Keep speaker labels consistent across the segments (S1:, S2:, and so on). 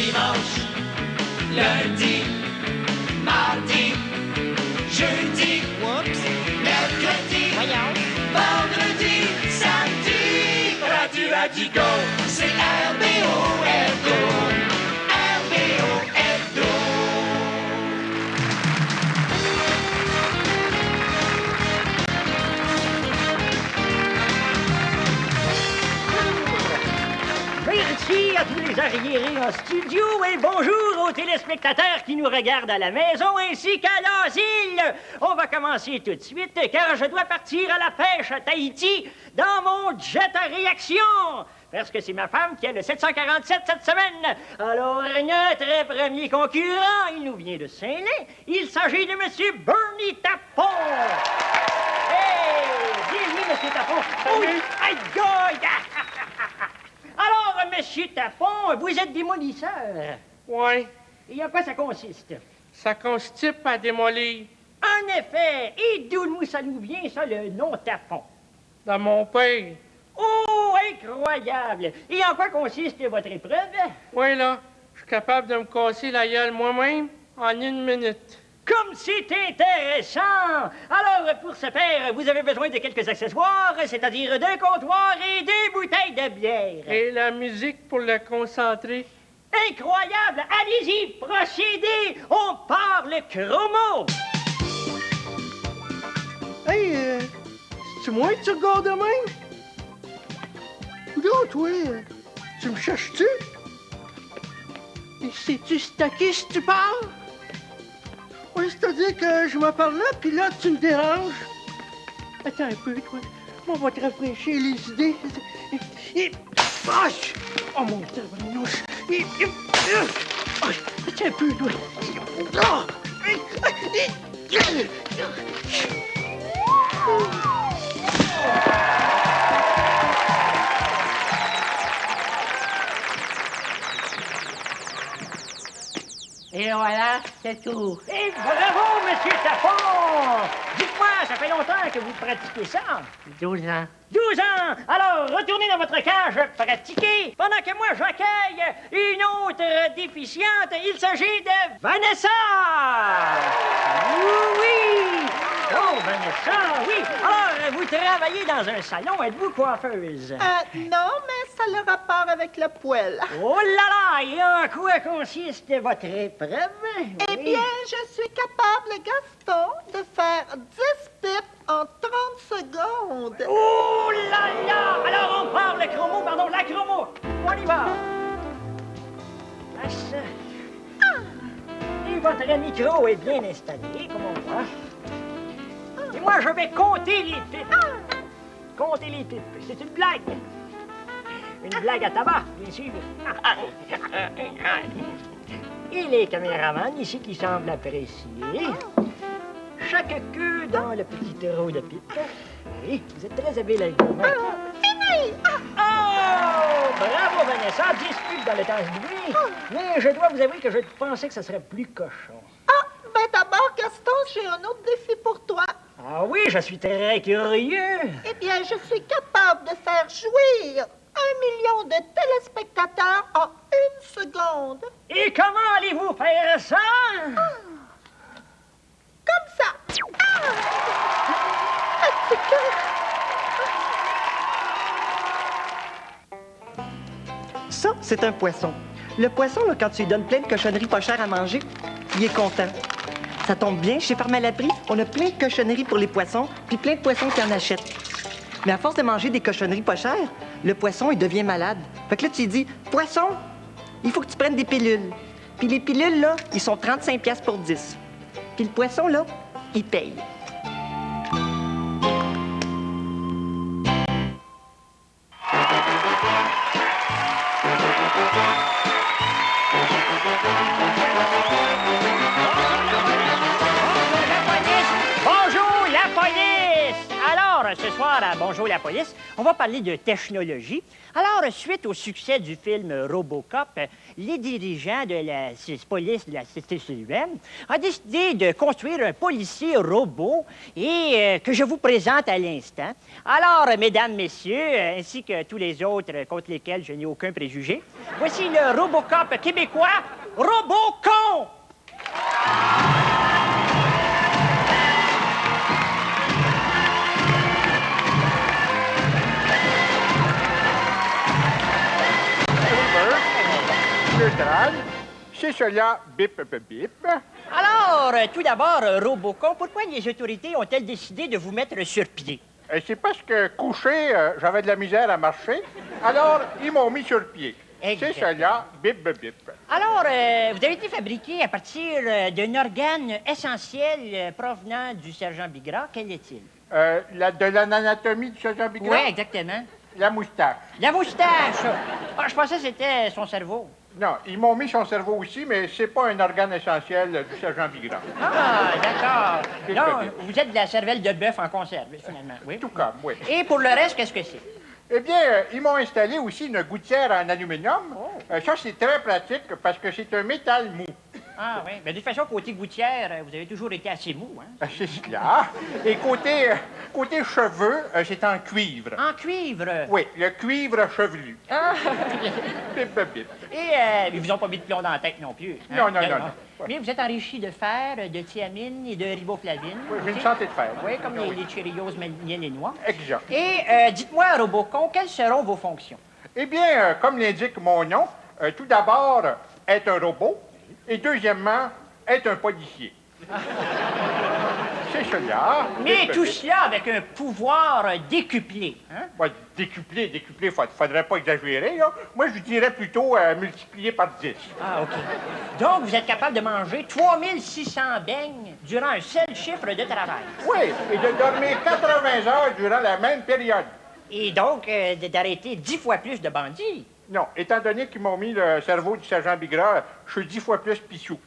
S1: dimanche, lundi, mardi, jeudi, mercredi, vendredi, samedi. Radio Digo, c'est RBO Hebdo. RBO Hebdo.
S2: Merci à tous les arriérés en studio et bonjour aux téléspectateurs qui nous regardent à la maison ainsi qu'à l'asile. On va commencer tout de suite car je dois partir à la pêche à Tahiti dans mon jet à réaction. Parce que c'est ma femme qui a le 747 cette semaine. Alors, notre premier concurrent, il nous vient de Saint-Lin. Il s'agit de Monsieur Bernie Tapon. Hey! Bienvenue, Monsieur Tapon. Oui, aïe, aïe! Alors, Monsieur Tapon, vous êtes démolisseur.
S3: Oui.
S2: Et en quoi ça consiste?
S3: Ça constipe à démolir.
S2: En effet. Et d'où ça nous vient, ça, le nom Tapon?
S3: Dans mon père.
S2: Oh, incroyable! Et en quoi consiste votre épreuve?
S3: Oui, là. Je suis capable de me casser la gueule moi-même en 1 minute.
S2: Comme c'est intéressant! Alors, pour ce faire, vous avez besoin de quelques accessoires, c'est-à-dire d'un comptoir et des bouteilles de bière.
S3: Et la musique pour le concentrer.
S2: Incroyable! Allez-y, procédez! On part le chromo!
S4: Hey, c'est moi que tu regardes de même? Là, toi, tu me cherches-tu? Et sais-tu c'est à qui si tu parles? Oui, c'est-à-dire que je me parle là, puis là, tu me déranges. Attends un peu, toi. On va te rafraîchir les idées. Et... Oh, mon tabarnouche! Attends un peu, toi.
S2: Et voilà, c'est tout. Et bravo, Monsieur Tapon! Dites-moi, ça fait longtemps que vous pratiquez ça?
S3: 12 ans.
S2: 12 ans! Alors, retournez dans votre cage, pratiquez, pendant que moi, j'accueille une autre déficiente. Il s'agit de Vanessa! Oui! Oh, Vanessa, oui! Alors, vous travaillez dans un salon, êtes-vous coiffeuse?
S5: Non, mais ça a le rapport avec le poêle.
S2: Oh là là! Et en quoi consiste votre épreuve?
S5: Eh bien, je suis capable, Gaston, de faire 10 pipes en 30 secondes.
S2: Oh là là! Alors, on part le chromo, pardon, la chromo. On y va. Place. Et votre micro est bien installé, comme on voit. Et moi, je vais compter les pipes. Compter les pipes. C'est une blague. Une blague à tabac, bien sûr. Et les caméramans ici qui semblent apprécier. Chaque queue dans le petit trou de pipe. Oui, vous êtes très habile avec vos mains.
S5: Fini!
S2: Oh! Bravo, Vanessa! 10 pipes dans le temps oublié. Mais je dois vous avouer que je pensais que ça serait plus cochon.
S5: Ben d'abord, Gaston, j'ai un autre défi pour toi.
S2: Ah oui, je suis très curieux.
S5: Eh bien, je suis capable de faire jouir 1 million de téléspectateurs en 1 seconde.
S2: Et comment allez-vous faire ça?
S5: Comme ça. C'est que...
S4: Ça, c'est un poisson. Le poisson, là, quand tu lui donnes plein de cochonneries pas chères à manger, il est content. Ça tombe bien, chez Pharmalaprix, on a plein de cochonneries pour les poissons, puis plein de poissons qui en achètent. Mais à force de manger des cochonneries pas chères, le poisson, il devient malade. Fait que là, tu lui dis, poisson, il faut que tu prennes des pilules. Puis les pilules, là, ils sont 35 piastres pour 10. Puis le poisson, là, il paye.
S2: Bonjour, la police! Alors, ce soir à Bonjour la police, on va parler de technologie. Alors, suite au succès du film Robocop, les dirigeants de la police de la CTCUM ont décidé de construire un policier robot et que je vous présente à l'instant. Alors, mesdames, messieurs, ainsi que tous les autres contre lesquels je n'ai aucun préjugé, voici le Robocop québécois, Robocon!
S6: C'est cela, bip, bip, bip.
S2: Alors, tout d'abord, Robocon, pourquoi les autorités ont-elles décidé de vous mettre sur pied?
S6: C'est parce que couché, j'avais de la misère à marcher. Alors, ils m'ont mis sur pied.
S2: Exact.
S6: C'est cela, bip, bip, bip.
S2: Alors, vous avez été fabriqué à partir d'un organe essentiel provenant du sergent Bigra. Quel est-il?
S6: De l'anatomie du sergent Bigra?
S2: Oui, exactement.
S6: La moustache.
S2: La moustache! Ah, je pensais que c'était son cerveau.
S6: Non, ils m'ont mis son cerveau aussi, mais c'est pas un organe essentiel du sergent Bigra.
S2: Ah, d'accord. Non, vous êtes de la cervelle de bœuf en conserve, finalement. Oui.
S6: Tout comme, oui.
S2: Et pour le reste, qu'est-ce que c'est?
S6: Eh bien, ils m'ont installé aussi une gouttière en aluminium. Ça, c'est très pratique parce que c'est un métal mou.
S2: Ah, oui. Mais de toute façon, côté gouttière, vous avez toujours été assez mou, hein?
S6: C'est cela. Et côté cheveux, c'est en cuivre.
S2: En cuivre?
S6: Oui, le cuivre chevelu.
S2: Ah!
S6: Bip, bip, bip.
S2: Et ils vous ont pas mis de plomb dans la tête non plus. Hein?
S6: Non, non, non, non.
S2: Mais vous êtes enrichi de fer, de thiamine et de riboflavine.
S6: Oui, j'ai une
S2: aussi.
S6: santé de fer.
S2: Oui, comme les Cheerios, miel et noix.
S6: Exact.
S2: Et dites-moi, Robocon, quelles seront vos fonctions?
S6: Eh bien, comme l'indique mon nom, tout d'abord, être un robot. Et deuxièmement, être un policier. C'est cela.
S2: Mais
S6: Bip,
S2: tout
S6: bip.
S2: cela avec un pouvoir décuplé. Hein?
S6: Ouais, décuplé, faudrait pas exagérer, là. Moi, je dirais plutôt multiplié par 10.
S2: Ah, OK. Donc, vous êtes capable de manger 3600 beignes durant un seul chiffre de travail.
S6: Oui, et de dormir 80 heures durant la même période.
S2: Et donc, d'arrêter 10 fois plus de bandits.
S6: Non, étant donné qu'ils m'ont mis le cerveau du sergent Bigra, je suis 10 fois plus pissou.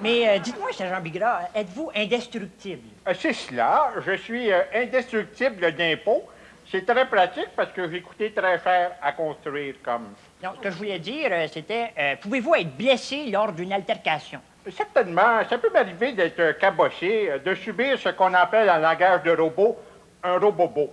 S2: Mais dites-moi, sergent Bigra, êtes-vous indestructible?
S6: C'est cela, je suis indestructible d'impôt. C'est très pratique parce que j'ai coûté très cher à construire comme...
S2: Non, ce que je voulais dire, c'était, pouvez-vous être blessé lors d'une altercation?
S6: Certainement, ça peut m'arriver d'être cabossé, de subir ce qu'on appelle en langage de robot un robobo.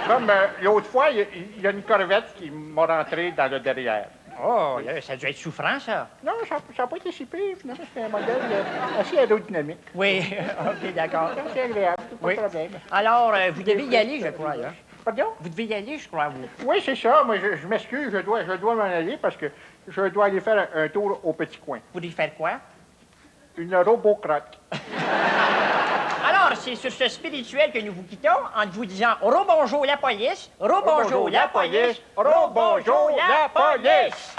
S6: Comme l'autre fois, il y a une corvette qui m'a rentré dans le derrière.
S2: Oh, là, ça a dû être souffrant, ça.
S6: Non, ça n'a pas été si pire, finalement. C'est un modèle assez aérodynamique.
S2: Oui, OK, d'accord.
S6: C'est agréable, pas
S2: Oui.
S6: de problème.
S2: Alors, vous devez y aller, je crois, là.
S6: Pardon?
S2: Vous devez y aller, je crois, vous.
S6: Oui, c'est ça. Moi, je m'excuse, je dois m'en aller parce que je dois aller faire un tour au petit coin.
S2: Vous devez faire quoi?
S6: Une robocrotte.
S2: Alors, c'est sur ce spirituel que nous vous quittons en vous disant rebonjour la police, rebonjour la police, rebonjour la police.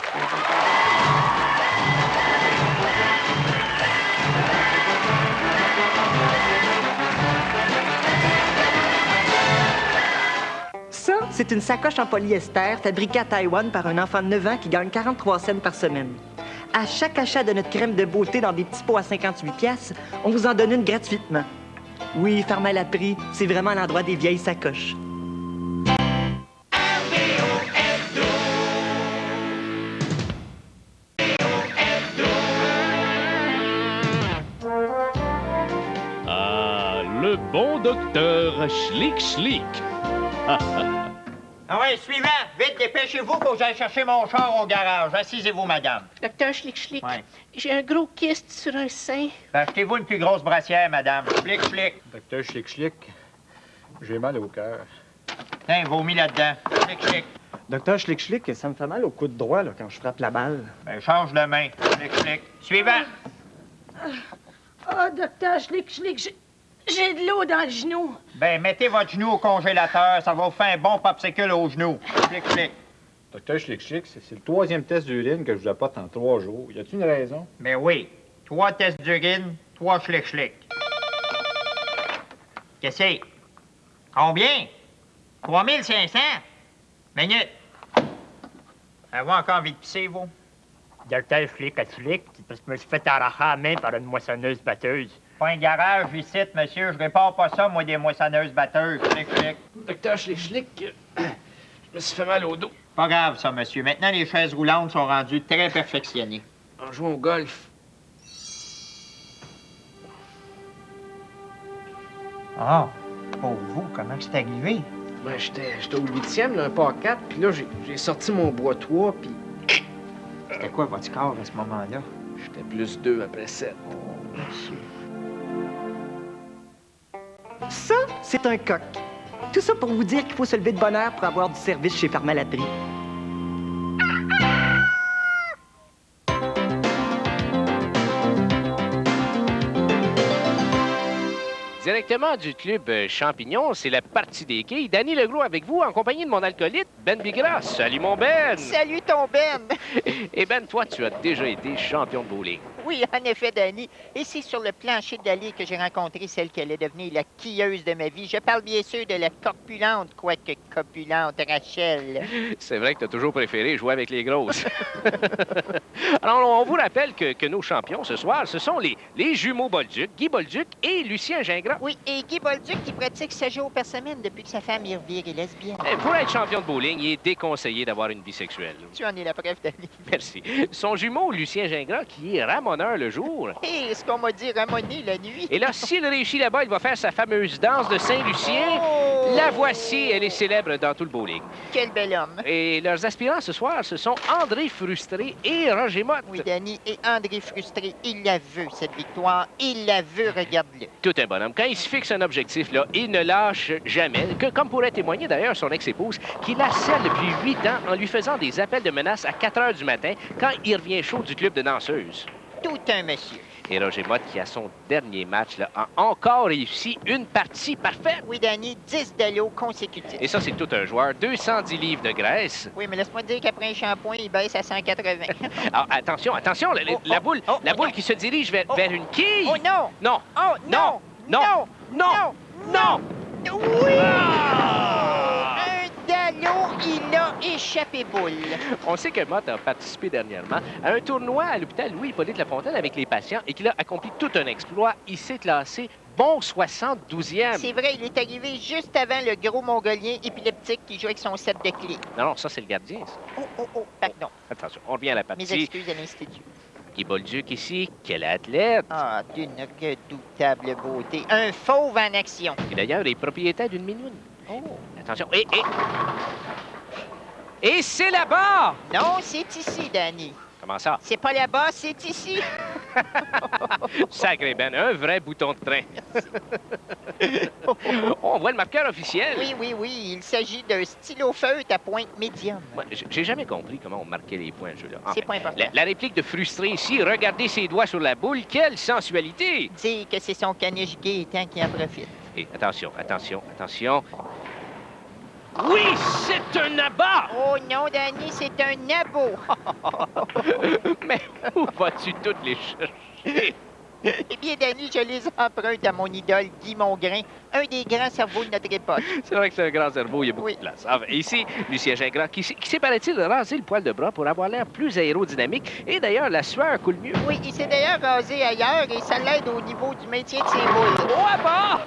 S4: Ça, c'est une sacoche en polyester fabriquée à Taïwan par un enfant de 9 ans qui gagne 43 cents par semaine. À chaque achat de notre crème de beauté dans des petits pots à 58 piastres, on vous en donne une gratuitement. Oui, Pharma l'a pris, c'est vraiment l'endroit des vieilles sacoches.
S7: Ah, le bon docteur Schlick Schlick.
S2: Ah ouais, suivant, vite, dépêchez-vous pour que j'aille chercher mon char au garage. Assisez-vous, madame.
S8: Docteur Schlick Schlick,
S2: Ouais.
S8: j'ai un gros kyste sur un sein.
S2: Achetez-vous une plus grosse brassière, madame. Schlick, schlick.
S6: Docteur Schlick, j'ai mal au cœur.
S2: Tiens, vomis là-dedans. Schlick, schlick.
S4: Docteur Schlick, ça me fait mal au coude droit là, quand je frappe la balle.
S2: Ben, change de main. Schlick, schlick. Suivant.
S8: Oh, docteur Schlick Schlick, j'ai de l'eau dans le genou.
S2: Ben, mettez votre genou au congélateur. Ça va vous faire un bon popsicle au genou. Schlick, schlick.
S9: Docteur Schlick, c'est le 3e test d'urine que je vous apporte en 3 jours. Y a-t-il une raison?
S2: Ben oui. 3 tests d'urine, 3 schlick, schlick. Qu'est-ce que c'est? Combien? 3500? Minute. Avez-vous encore envie de pisser, vous? Docteur Schlick à Schlick, parce que je me suis fait arracher la main par une moissonneuse batteuse.
S10: Pas un garage ici, monsieur. Je répare pas ça, moi, des moissonneuses-batteuses. Schlick.
S11: Docteur Schlick, je me suis fait mal au dos.
S10: Pas grave, ça, monsieur. Maintenant, les chaises roulantes sont rendues très perfectionnées.
S11: En jouant au golf.
S10: Ah, pour vous, comment c'est arrivé?
S11: Ben, j'étais au 8e, là, un par 4, puis là, j'ai sorti mon bois-toit, puis...
S10: C'était quoi votre score à ce moment-là?
S11: J'étais plus 2 après 7.
S10: Oh, monsieur.
S4: Ça, c'est un coq. Tout ça pour vous dire qu'il faut se lever de bonne heure pour avoir du service chez Pharmalaterie.
S12: Directement du club Champignon, c'est la partie des quilles. Danny Legros avec vous, en compagnie de mon alcoolite, Ben Bigras. Salut, mon Ben!
S5: Salut, ton Ben!
S12: Et Ben, toi, tu as déjà été champion de bowling.
S5: Oui, en effet, Danny. Et c'est sur le plancher d'allée que j'ai rencontré celle qui allait devenir la quilleuse de ma vie. Je parle bien sûr de la corpulente, quoique copulente, Rachel.
S12: C'est vrai que tu as toujours préféré jouer avec les grosses. Alors, on vous rappelle que nos champions ce soir, ce sont les jumeaux Bolduc, Guy Bolduc et Lucien Gingras.
S5: Oui, et Guy Bolduc qui pratique 7 jours par semaine depuis que sa femme y revire est lesbienne.
S12: Pour être champion de bowling, il est déconseillé d'avoir une vie sexuelle.
S5: Tu en es la preuve, Danny.
S12: Merci. Son jumeau, Lucien Gingras, qui est ramoneur le jour.
S5: Et ce qu'on m'a dit ramoner la nuit.
S12: Et là, s'il réussit là-bas, il va faire sa fameuse danse de Saint-Lucien.
S5: Oh!
S12: La voici, elle est célèbre dans tout le bowling.
S5: Quel bel homme.
S12: Et leurs aspirants ce soir, ce sont André Frustré et Roger Motte.
S5: Oui, Danny, et André Frustré, il la veut, cette victoire. Il la veut, regarde-le.
S12: Tout un bonhomme. Quand il se fixe un objectif, là, il ne lâche jamais. Comme pourrait témoigner d'ailleurs son ex-épouse, qui l'harcèle depuis 8 ans en lui faisant des appels de menace à 4 heures du matin quand il revient chaud du club de danseuses.
S5: Tout un monsieur.
S12: Et Roger Motte, qui a son dernier match, là, a encore réussi une partie parfaite.
S5: Oui, Danny, 10 de l'eau consécutifs.
S12: Et ça, c'est tout un joueur. 210 livres de graisse.
S5: Oui, mais laisse-moi te dire qu'après un shampoing, il baisse à 180.
S12: Alors, attention, la boule, qui se dirige vers une quille.
S5: Oh non!
S12: Non!
S5: Oh non!
S12: Non! Non! Non!
S5: Oui! Un dallo, il a échappé boule.
S12: On sait que Motte a participé dernièrement à un tournoi à l'hôpital Louis-Hippolyte Lafontaine avec les patients et qu'il a accompli tout un exploit. Il s'est classé bon 72e.
S5: C'est vrai, il est arrivé juste avant le gros mongolien épileptique qui joue avec son set de clés.
S12: Non, ça, c'est le gardien, ça.
S5: Oh, pardon.
S12: Attention, on revient à la partie.
S5: Mes excuses à l'Institut.
S12: Guy Bolduc ici, quel athlète!
S5: Ah, d'une redoutable beauté. Un fauve en action.
S12: Et d'ailleurs, est propriétaire d'une minoune.
S5: Oh.
S12: Attention, et c'est là-bas!
S5: Non, c'est ici, Danny.
S12: Comment ça?
S5: C'est pas là-bas, c'est ici.
S12: Sacré Ben, un vrai bouton de train. On voit le marqueur officiel.
S5: Oui, il s'agit d'un stylo feutre à pointe médium.
S12: Moi, j'ai jamais compris comment on marquait les points, ce jeu-là.
S5: C'est pas important.
S12: La réplique de Frustré ici, regardez ses doigts sur la boule, quelle sensualité!
S5: Dis que c'est son caniche Gaétan qui en profite.
S12: Et attention. Oui, c'est un abat!
S5: Oh non, Danny, c'est un nabo.
S12: Mais où vas-tu toutes les chercher?
S5: Eh bien, Danny, je les emprunte à mon idole Guy Mongrain, un des grands cerveaux de notre époque.
S12: C'est vrai que c'est un grand cerveau, il y a beaucoup de place. Enfin, ici, Lucien Gingras, qui s'est, paraît-il, rasé le poil de bras pour avoir l'air plus aérodynamique. Et d'ailleurs, la sueur coule mieux.
S5: Oui, il s'est d'ailleurs rasé ailleurs et ça l'aide au niveau du maintien de ses boules.
S12: Oh, à bas!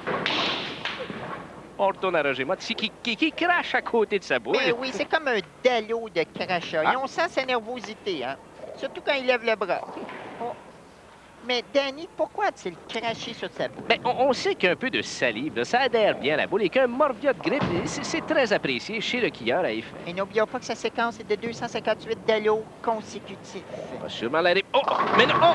S12: On retourne à Roger Motte, qui crache à côté de sa boule.
S5: Mais oui, c'est comme un dallo de crachat. Et on sent sa nervosité, hein? Surtout quand il lève le bras. Oh. Mais Danny, pourquoi a-t-il craché sur sa boule?
S12: Bien, on sait qu'un peu de salive, là, ça adhère bien à la boule et qu'un morvia de grippe, c'est très apprécié chez le quilleur à effet.
S5: Et n'oublions pas que sa séquence est de 258 dallos consécutifs.
S12: Pas sûrement la Oh, mais non! Oh!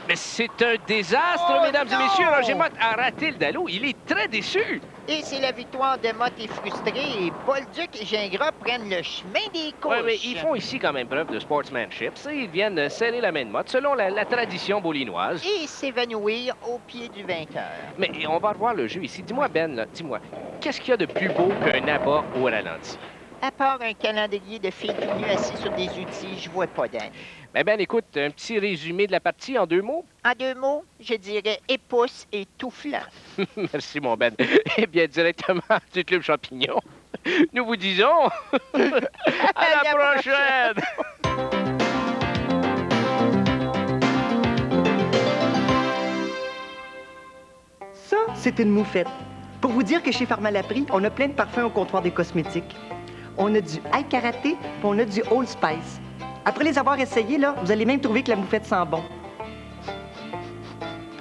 S12: Mais c'est un désastre, mesdames et messieurs. Roger Motte a raté le dallo. Il est très déçu.
S5: Et c'est la victoire de Motte et Frustré. Et Bolduc et Gingras prennent le chemin des couches.
S12: Oui, mais ils font ici quand même preuve de sportsmanship. Ils viennent serrer la main de Motte selon la tradition boulinoise.
S5: Et s'évanouir au pied du vainqueur.
S12: Mais on va revoir le jeu ici. Dis-moi, Ben, là, dis-moi, qu'est-ce qu'il y a de plus beau qu'un abat au ralenti?
S5: À part un calendrier de filles tout nues assis sur des outils, je vois pas d'âne.
S12: Ben, écoute, un petit résumé de la partie en 2 mots?
S5: En 2 mots, je dirais épouse et toufflant.
S12: Merci, mon Ben. Eh bien, directement du Club Champignon, nous vous disons à la prochaine!
S4: c'est une moufette. Pour vous dire que chez Pharmalaprix, on a plein de parfums au comptoir des cosmétiques. On a du High Karaté, puis on a du Old Spice. Après les avoir essayés, là, vous allez même trouver que la moufette sent bon.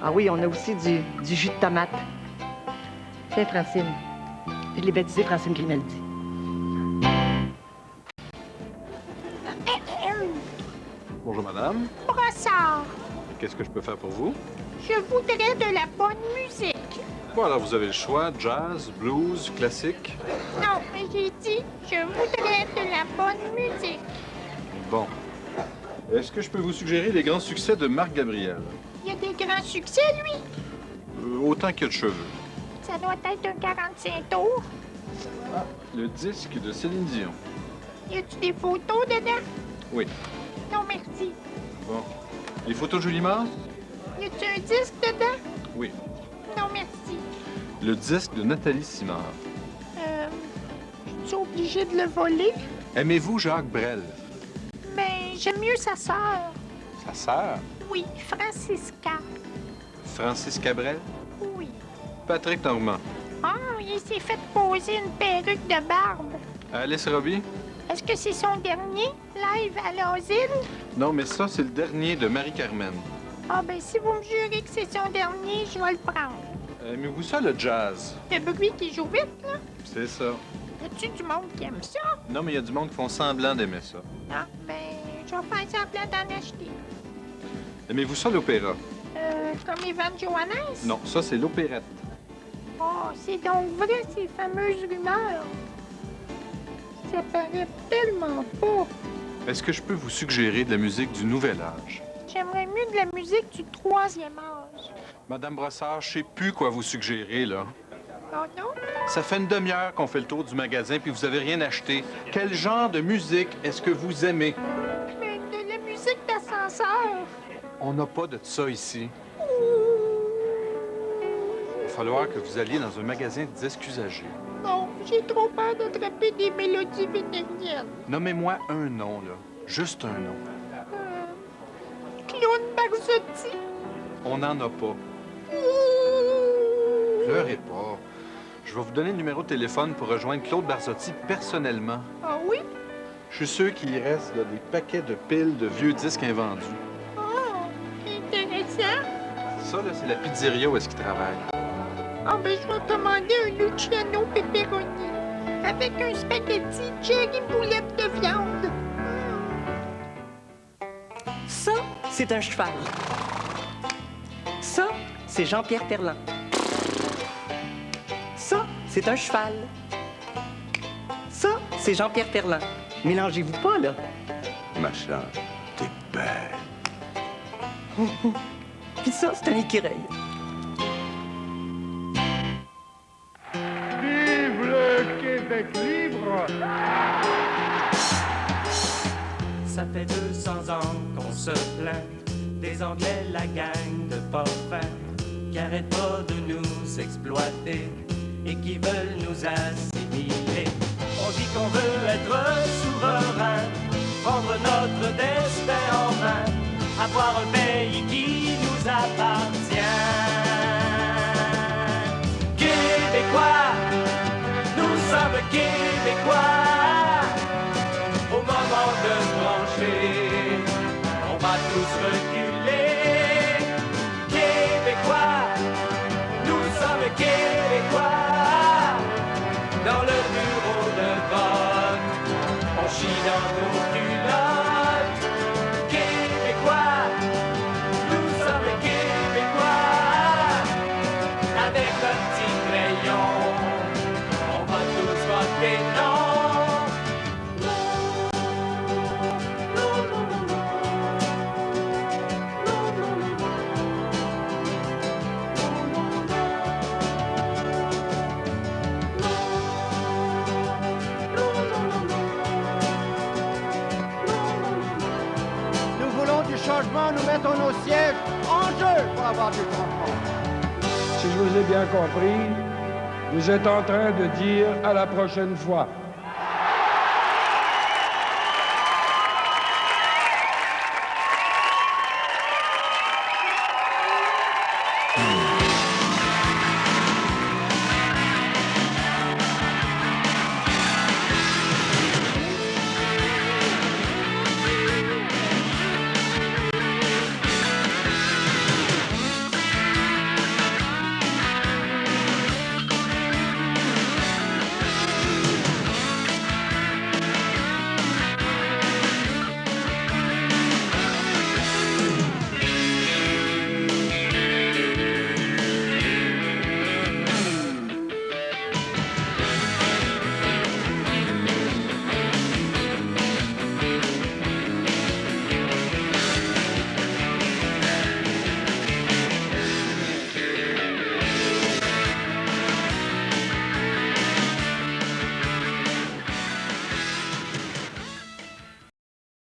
S4: Ah oui, on a aussi du jus de tomate. Tiens, Francine. Je l'ai baptisé Francine Grimaldi.
S13: Bonjour, madame.
S8: Brossard,
S13: Qu'est-ce que je peux faire pour vous?
S8: je voudrais de la bonne musique.
S13: Bon, alors vous avez le choix, jazz, blues, classique.
S8: Non, mais j'ai dit, je voudrais de la bonne musique.
S13: Bon. Est-ce que je peux vous suggérer les grands succès de Marc Gabriel?
S8: Il y a des grands succès, lui.
S13: Autant qu'il y a de cheveux.
S8: Ça doit être un 45 tours.
S13: Le disque de Céline Dion.
S8: Y a-tu des photos dedans?
S13: Oui.
S8: Non, merci.
S13: Bon. Les photos de Julie Mars?
S8: Y a-tu un disque dedans?
S13: Oui.
S8: Non, merci.
S13: Le disque de Nathalie Simard.
S8: Je suis obligée de le voler.
S13: Aimez-vous Jacques Brel?
S8: Mais j'aime mieux sa sœur.
S13: Sa sœur?
S8: Oui, Francisca.
S13: Francis Cabrel?
S8: Oui.
S13: Patrick Normand.
S8: Ah, il s'est fait poser une perruque de barbe.
S13: Alice Robbie?
S8: Est-ce que c'est son dernier live à l'asile?
S13: Non, mais ça, c'est le dernier de Marie-Carmen.
S8: Ah, ben si vous me jurez que c'est son dernier, je vais le prendre.
S13: Aimez-vous ça, le jazz?
S8: Le bruit qui joue vite, là?
S13: C'est ça.
S8: Y a-tu du monde qui aime ça?
S13: Non, mais il y a du monde qui font semblant d'aimer ça.
S8: Ah, ben, je vais faire semblant d'en acheter.
S13: Aimez-vous ça, l'opéra?
S8: Comme Evan Johannes?
S13: Non, ça, c'est l'opérette.
S8: Oh, c'est donc vrai, ces fameuses rumeurs. Ça paraît tellement pas.
S13: Est-ce que je peux vous suggérer de la musique du nouvel âge?
S8: J'aimerais mieux de la musique du 3e âge.
S13: Madame Brossard, je sais plus quoi vous suggérer, là.
S8: Oh non?
S13: Ça fait une demi-heure qu'on fait le tour du magasin puis vous avez rien acheté. Quel genre de musique est-ce que vous aimez?
S8: Mais de la musique d'ascenseur.
S13: On n'a pas de ça ici. Il va falloir que vous alliez dans un magasin de disques usagés.
S8: Non, j'ai trop peur d'attraper des mélodies vénériennes.
S13: Nommez-moi un nom, là. Juste un nom.
S8: Claude Barzotti.
S13: On n'en a pas. Pleurez pas. Je vais vous donner le numéro de téléphone pour rejoindre Claude Barzotti personnellement.
S8: Ah oui?
S13: Je suis sûr qu'il y reste là, des paquets de piles de vieux disques invendus.
S8: Intéressant.
S13: Ça, là, c'est la pizzeria où est-ce qu'il travaille.
S8: Ah, ben, je vais commander un Luciano pepperoni avec un spaghetti Jerry boulette de viande.
S4: Ça, c'est un cheval. Ça, c'est Jean-Pierre Ferland. Ça, c'est un cheval. Ça, c'est Jean-Pierre Ferland. Mélangez-vous pas, là.
S14: Ma chère, t'es belle.
S4: Puis ça, c'est un écureuil.
S6: Vive le Québec libre!
S1: Ça fait 200 ans qu'on se plaint des Anglais, la gang de parfums qui arrêtent pas de nous exploiter et qui veulent nous assimiler. On dit qu'on veut être souverain, prendre notre destin en main, avoir un pays qui nous appartient. Québécois, nous sommes Québécois. Au moment de se brancher, on va tous reculer. Québécois, nous sommes Québécois. Dans le bureau de vote, on chie dans nos culottes. Québécois, nous sommes Québécois. Avec un petit crayon, on va tous voter non.
S11: Nous voulons du changement, nous mettons nos sièges en jeu pour avoir du changement.
S15: Si je vous ai bien compris, vous êtes en train de dire à la prochaine fois.